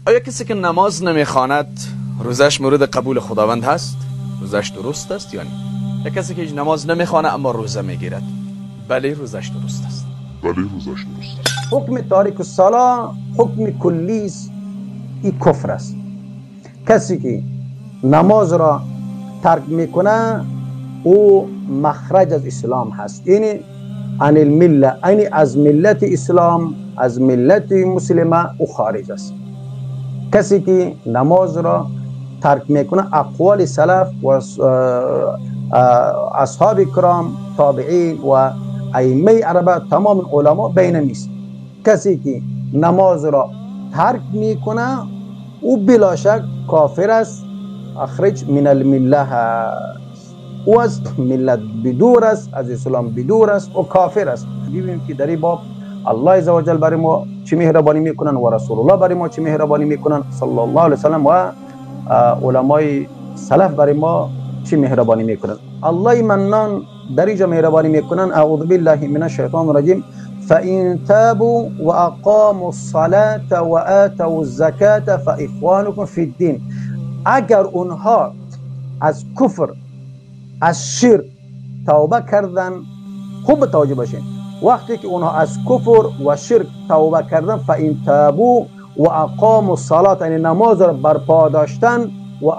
آیا کسی که نماز نمیخواند روزش مورد قبول خداوند هست؟ روزش درست است یا نه؟ یا کسی که نماز نمیخوانه اما روزه میگیرد؟ بله روزش درست است. حکم تاریک الصلاة حکم کلی است، این کفر است. کسی که نماز را ترک میکنه او مخرج از اسلام هست، یعنی عن المله، یعنی از ملت اسلام، از ملت مسلمه او خارج است. کسی که نماز را ترک میکنه اقوال سلف و اصحاب کرام، تابعین و ائمه اربعه، تمام علما بین میست. کسی که نماز را ترک میکنه او بلا شک کافر است، اخرج من المله است، او از ملت بدور است، از اسلام بدور است و کافر است. ببینیم که در این باب الله عزوجل برای ما چه مهربانی میکنن و رسول الله برای ما چه مهربانی میکنن صلی الله علیه وسلم و علمای سلف برای ما چه مهربانی میکنن. الله منان در اینجا مهربانی میکنن. اعوذ بالله من الشیطان الرجیم. فإن تابوا وأقاموا الصلاة وآتوا الزكاة فإخوانكم في الدين. اگر اونها از کفر، از شرک توبه کردن، خوب توجه باشین، وقتی که اونها از کفر و شرک توبه کردن، فإن تابوا وأقاموا الصلاة یعنی نماز را برپا داشتن، و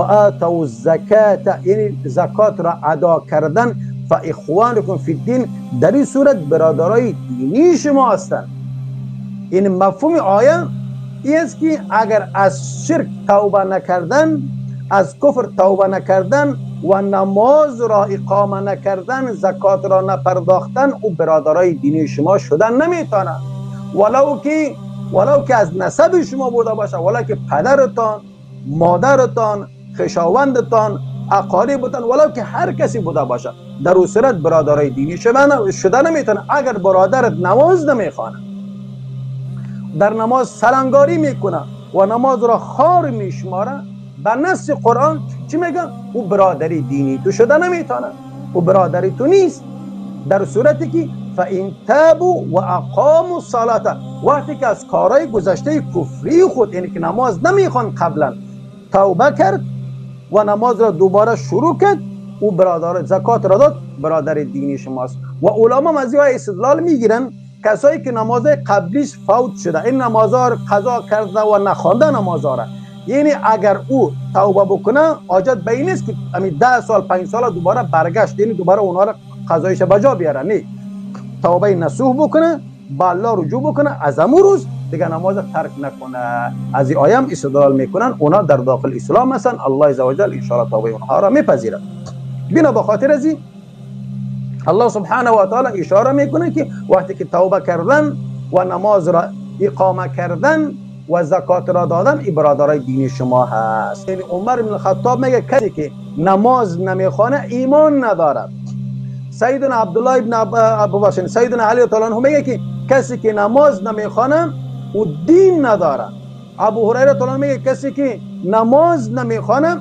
آتوا الزکات یعنی زکات را ادا کردن، فاخوانکم فی الدین در این صورت برادرای دینی شما هستند. این مفهوم آیه این است که اگر از شرک توبه نکردن، از کفر توبه نکردن و نماز را اقامه نکردن، زکات را نپرداختن، او برادرای دینی شما شدن نمیتونه. ولو که از نسب شما بوده باشه، ولو که پدرتان، مادرتان، خویشاوندتان، اقاربتان، ولو که هر کسی بوده باشه، در اون صورت برادرای دینی شده نمیتونه. اگر برادرت نماز نمیخوانه، در نماز سرانگاری میکنه و نماز را خار میشماره، به نص قرآن چی میگن؟ او برادری دینی تو شده نمیتونه، او برادری تو نیست. در صورتی که فإن تابوا و اقاموا الصلاة، وقتی که از کارهای گذشته کفری خود، یعنی که نماز نمیخوان قبلا، توبه کرد و نماز را دوباره شروع کرد، او برادر زکات را داد، برادر دینی شماست. و علما از این استدلال میگیرن کسایی که نماز قبلیش فوت شده، این نمازها را قضا کرده و نخوانده نمازها را، یعنی اگر او توبه بکنه حاجت به این نیست که 10 سال 5 سال دوباره برگشت، یعنی دوباره اونها را قضایش بجا بیاره، نه، توبه نصوح بکنه، با الله رجوع بکنه، از امون روز دیگه نماز ترک نکنه. از این آیه استدلال میکنن اونا در داخل اسلام هستن، الله عزوجل ان شاء الله توبه اونها را میپذیرد. بنا به خاطر از الله سبحانه و تعالی اشاره میکنه که وقتی که توبه کردن و نماز را اقامه کردن و زکات را دادن، این برادرای دینی شما هست. یعنی عمر بن الخطاب میگه کسی که نماز نمیخوانه ایمان ندارد. سیدنا عبدالله ابن ابوبکر، سیدنا علی تعالی عنہ میگه که کسی که نماز نمیخوانه او دین نداره. ابو هریره تعالی میگه کسی که نماز نمیخوانه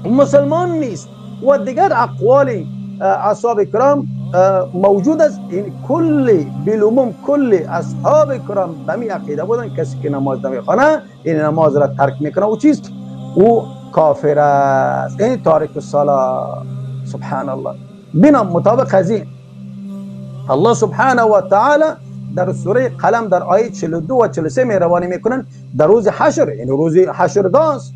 مسلمان نیست. و دیگر اقوال اصحاب کرام موجود است. این کل بالعموم کل اصحاب کرام به می عقیده بودن کسی که نماز نمیخوانه، این نماز را ترک میکنه، او چیست؟ او کافر است، این تارک الصلاه. سبحان الله. بنا مطابق از این الله سبحانه و تعالی در سوره قلم در آیه 42 و 43 مهربانی میکنن در روز حشر، یعنی روز حشرگاست،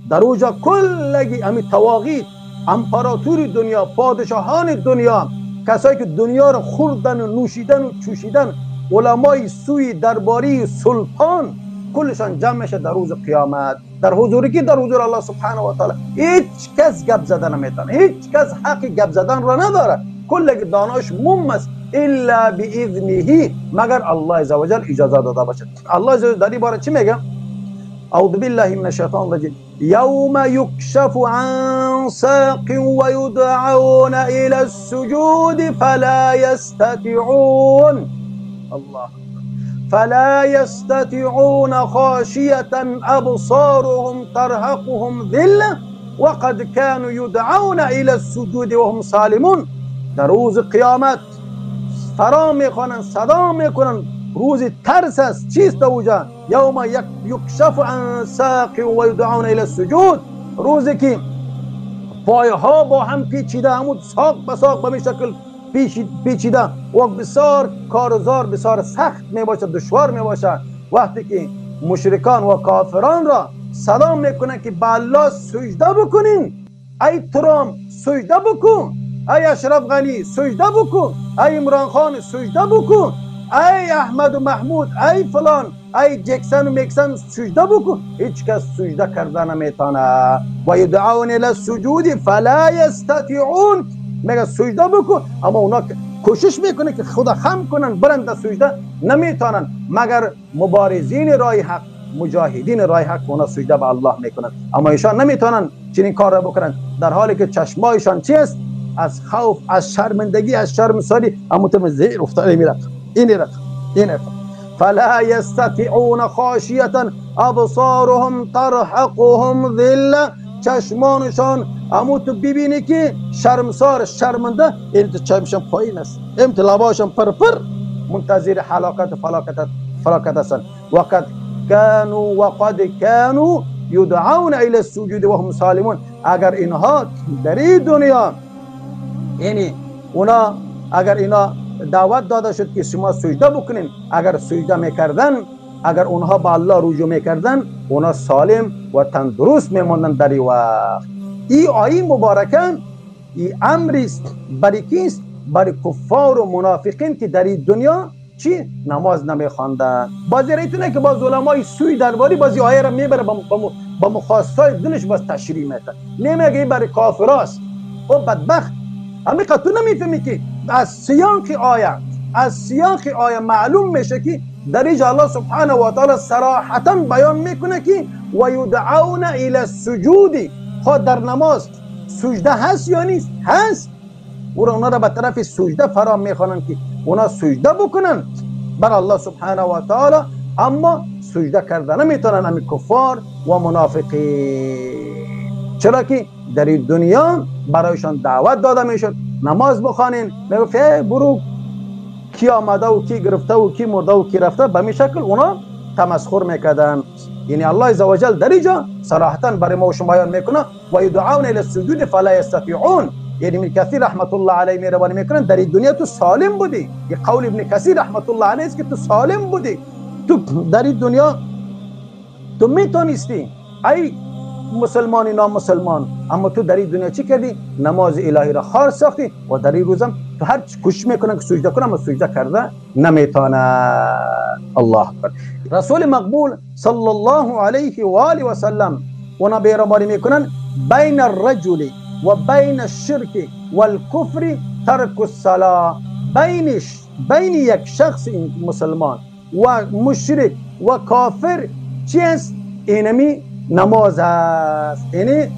در اوجا کلگی امی تواغیت، امپراتور دنیا، پادشاهان دنیا، کسایی که دنیا رو خوردن و نوشیدن و چوشیدن، علمای سوی درباری سلطان، کلشان جمع میشه در روز قیامت، در حضوری که در حضور الله سبحانه و تعالی. هیچ کس گپ زدن نمیتونه، هیچ کس حق گپ زدن را نداره، کلگی داناش مم است الا باذنه، مگر الله عزوجل اجازه داده باشه. الله عزوجل در این باره چی میگه؟ اعوذ بالله من الشیطان الرجیم. یوم یکشف عن ساق و یدعون الى السجود فلا یستطیعون، الله، فلا يستطيعون خاشية أبصارهم ترهقهم ذلة وقد كانوا يدعون إلى السجود وهم سالمون. در روز قیامت فرا میخوانند، صدا میکنند، روز ترس است. چیست اوجا؟ یوم یکشف عن ساق و یدعون الى السجود، روزی که پایه ها با هم پیچیده، همون ساق به ساق به شکل پیچیده و بسیار کارزار، بسیار سخت می باشد، دشوار می باشد. وقتی که مشرکان و کافران را صدا میکنن که به الله سجده بکنین، ای ترام سجده بکن، ای اشرف غنی سجده بکن، ای عمران خان سجده بکن، ای احمد و محمود، ای فلان، ای جکسن و مکسن سجده بکن. هیچ کس سجده کرده نمیتونه. و یدعون الى السجود فلا یستطیعون، میگه سجده بکن، اما اونا کوشش میکنه که خدا خم کنن، برند سجده نمیتونن، مگر مبارزین راه حق، مجاهدین راه حق اونا سجده به الله میکنن، اما ایشان نمیتونن چنین کار را بکنن، در حالی که چشمایشان چی است؟ از خوف، از شرمندگی، از شرمساری همون زیر افتاده میره. این رقم فلا یستطیعون خاشیه ابصارهم ترهقهم ذله، چشمانشان همون تو ببینی که شرمسار، شرمنده، این چشمشان پایین است، این لباشان پرپر منتظر حلاکت فلاکت هستند. وقد كانوا يدعون الى السجود وهم سالمون. اگر اینها در این دنیا، یعنی اونا اگر اینا دعوت داده شد که شما سجده بکنین، اگر سجده میکردن، اگر اونها با الله رجوع میکردن، اونا سالم و تندرست میموندن در این وقت. این آیه مبارکه این امری است برای کیست؟ برای کفار و منافقین که در این دنیا چی؟ نماز نمیخواندن. بعضی رایتونه که باز علمای سوی درباری بعضی آیه را میبره با مخواستای دلش باز تشریح میکنه، نمیگه برای کافراست. او بدبخت همینقدر تو نمیفهمی که از سیاق آیه معلوم میشه که در اینجا الله سبحانه و تعالی صراحتا بیان میکنه که و یدعون الی السجود. خود در نماز سجده هست یا نیست؟ هست. اونا را به طرف سجده فرا میخوانن که اونا سجده بکنن بر الله سبحانه و تعالی، اما سجده کرده نمیتونن همین کفار و منافقین. چرا که در این دنیا برایشان دعوت داده میشد نماز بخوانین، میگفت برو کی آمده و کی گرفته و کی مرده و کی رفته، به می شکل اونا تمسخر میکردن. یعنی الله عزوجل در اینجا صراحتا برای ما و شما بیان میکنه و یدعون الی السجود فلا یستطیعون. یعنی ابن کثیر رحمت الله علیه مهربانی میکنن در این دنیا تو سالم بودی. یه قول ابن کثیر رحمت الله علیه است که تو سالم بودی، تو در این دنیا تو میتونستی ای مسلمانی نامسلمان، اما تو در این دنیا چی کردی؟ نماز الهی را خار ساختی و در این روزم تو هر کوشش میکنن که سجده کنه اما سجده کرده نمیتونه. الله اکبر. رسول مقبول صلی الله علیه و آله و سلم اونا بیرماری میکنن بین الرجل و بین الشرک و الكفر ترک الصلاه. بین یک شخص مسلمان و مشرک و کافر چی است؟ اینمی نماز است. یعنی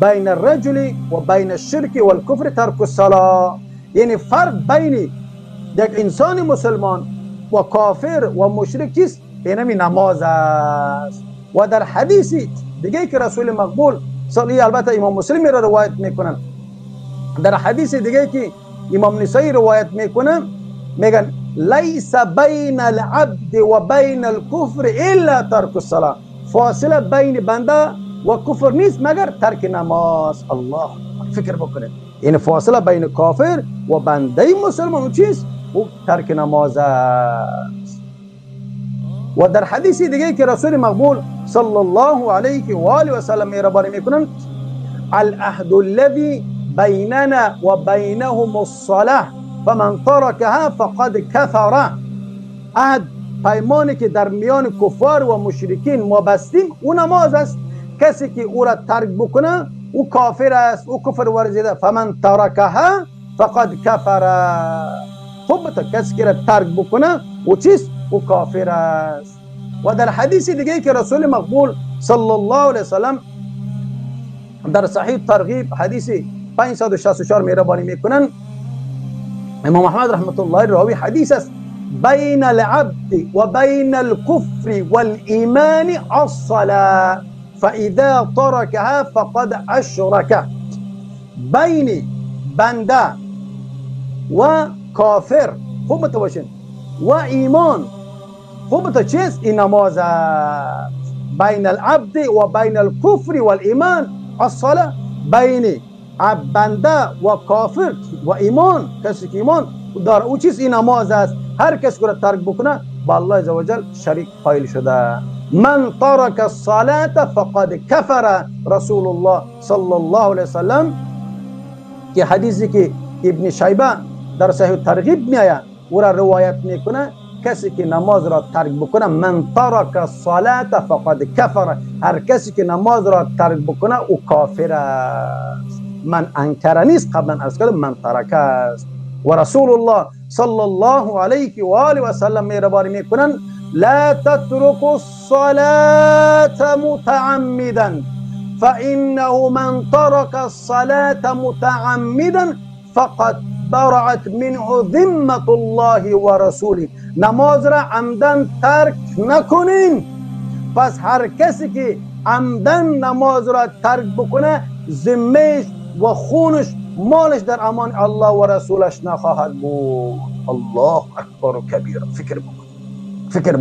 بین الرجل و بین الشرک و الكفر ترک الصلاه، یعنی فرق بین یک انسان مسلمان و کافر و مشرک چیست؟ اینمی نماز است. و در حدیث دیگه که رسول مقبول البته امام مسلم را روایت میکنن، در حدیث دیگه که امام نسائی روایت میکنن میگن لیس بین العبد و بین الكفر الا ترک الصلاه. فاصله بین بنده و کفر نیست مگر ترک نماز. الله فکر بکنید، این فاصله بین کافر و بنده مسلمان چیست؟ و ترک نماز است. و در حدیث دیگه که رسول مقبول صلی الله علیه و آله و سلم مهربانی میکنن العهد الذي بیننا و بینهم الصلاه فمن ترکها فقد کفر. عهد، پیمانی که در میان کفار و مشرکین ما بستیم او نماز است. کسی که او را ترک بکنه او کافر است، او کفر ورزیده. فمن ترکها فقد کفر. خب کسی که را ترک بکنه او چیست؟ او کافر است. و در حدیث دیگه که رسول مقبول صلی الله علیه وسلم در صحیح ترغیب حدیث 564 مهربانی میکنن، امام احمد رحمت الله راوی حدیث است بین العبد و بین الكفر والایمان الصلاه فاذا تركها فقد اشرك. بین بنده و کافر، خوب متوجه، و ایمان، خوب تو چیست؟ این نماز بین العبد و بین الكفر و الایمان الصلاه، بین بنده و کافر و ایمان، کسی که ایمان داره او چیز این نماز است. هر کس که ترک بکنه با الله عزوجل شریک قائل شده. من ترک الصلاه فقد کفر. رسول الله صلی الله علیه وسلم که حدیثی که ابن شیبه در صحیح ترغیب میآید او را روایت میکنه، کسی که نماز را ترک بکنه، من ترک الصلاه فقد کفر، هر کسی که نماز را ترک بکنه او کافر است. من انکر نیست، قبلا عرض کردم من ترک است. و رسول الله صلی الله علیه و آله و سلم مهربانی میکنن لا تتركوا الصلاة متعمدا فإنه من ترك الصلاة متعمدا فقد برعت منه ذمة الله و رسوله. نماز را عمدن ترک نکنین، پس هر کسی که عمدن نماز را ترک بکنه ذمهش و خونش مالش در امان الله و رسولش نخواهد بود. الله اکبر و کبیر. فکر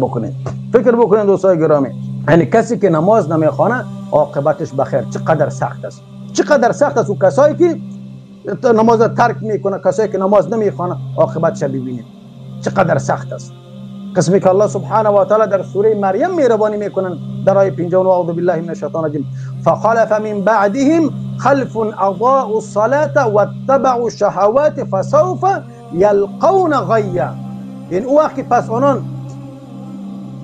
بکنید دوستای گرامی. یعنی کسی که نماز نمیخوانه عاقبتش بخیر. چقدر سخت است، چقدر سخت است. و کسایی که نماز ترک میکنه، کسایی که نماز نمیخوانه عاقبتش ببینید چقدر سخت است. قسمی که الله سبحانه و تعالی در سوره مریم مهربانی میکنن در آیه 59 اعوذ بالله من الشیطان الرجیم فخلف من بعدهم خلف اضاعوا الصلاه واتبعوا الشهوات فسوف یلقون غیا. این او وقتی پس آنان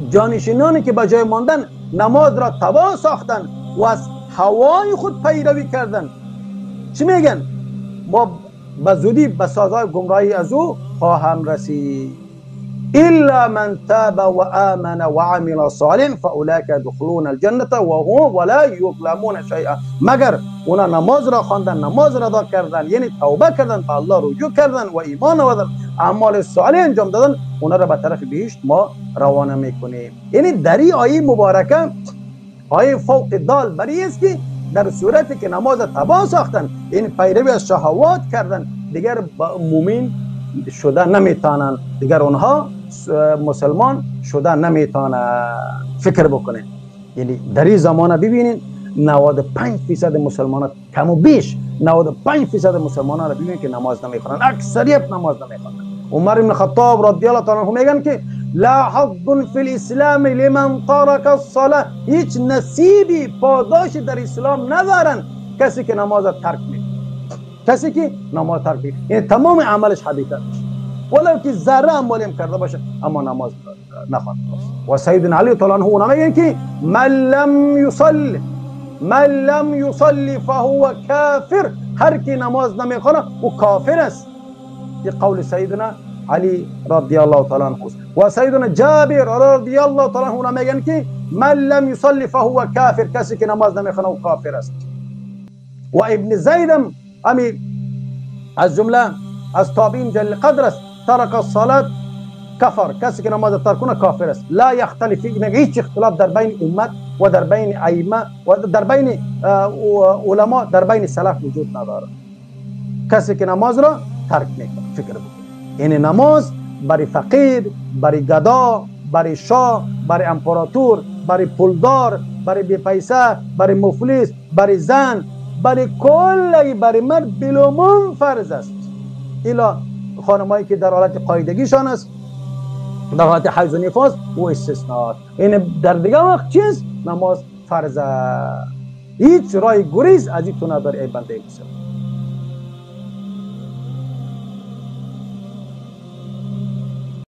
جانشینانی که به جای ماندن نماز را تباه ساختن و از هوای خود پیروی کردن، چی میگن؟ ما به زودی به سزای گمراهی از او خواهم رسید. الا من تاب و آمن و عمل صالحا فاولئک يدخلون الجنه ولا یظلمون شیئا. مگر اونا نماز را خواندن، نماز را ادا کردن، یعنی توبه کردن، به الله رجوع کردن و ایمان آوردن، اعمال صالح انجام دادن، اونا را به طرف بهشت ما روانه میکنیم. یعنی در این آیه مبارکه آیه فوق دال برای است که در صورتی که نماز تباه ساختن، این پیروی از شهوات کردن، دیگر مومن شده نمیتونن، دیگر اونها مسلمان شده نمیتونن. فکر بکنید. یعنی در این زمانه ببینید 95% مسلمانان کم و بیش 95% مسلمانان را ببینید که نماز نمیخوانند، اکثریت نماز نمیخوانند. عمر بن خطاب رضی الله تعالی عنه میگن که لا حظ فی الاسلام لمن ترک الصلاه. هیچ نصیبی پاداش در اسلام ندارن کسی که نماز ترک میکنه. کسی که نماز ترک میکنه یعنی تمام عملش حبیطه، ولو که ذره عملی هم کرده باشه اما نماز نخوانده. و سیدنا علی تعالی عنه میگن که من لم یصلی فهو کافر. هر کی نماز نمیخونه او کافر است. این قول سیدنا علی رضی الله تعالی عنه. و سیدنا جابر رضی الله تعالی عنه میگن که من لم یصلی فهو کافر. کسی که نماز نمیخونه او کافر است. و ابن زید امیر از جمله از تابعین جل قدر است. ترک الصلاه کفر. کسی که نماز ترک کنه کافر است. لا یختلف، هیچ اختلاف در بین امت و در بین ائمه و در بین علما در بین سلف وجود نداره. کسی که نماز را ترک میکنه. فکر بکنید. این نماز برای فقیر، برای گدا، برای شاه، برای امپراتور، برای پولدار، برای بی پیسه، برای مفلس، برای زن، برای کل، برای مرد بلومون فرض است. الا خانمایی که در حالت قاعدگیشان است، در حالت حیض و نفاس و استثناء. این در دیگه وقت چیز نماز فرض است. هیچ راه گریز از این تو نداری ای بنده مسلمان.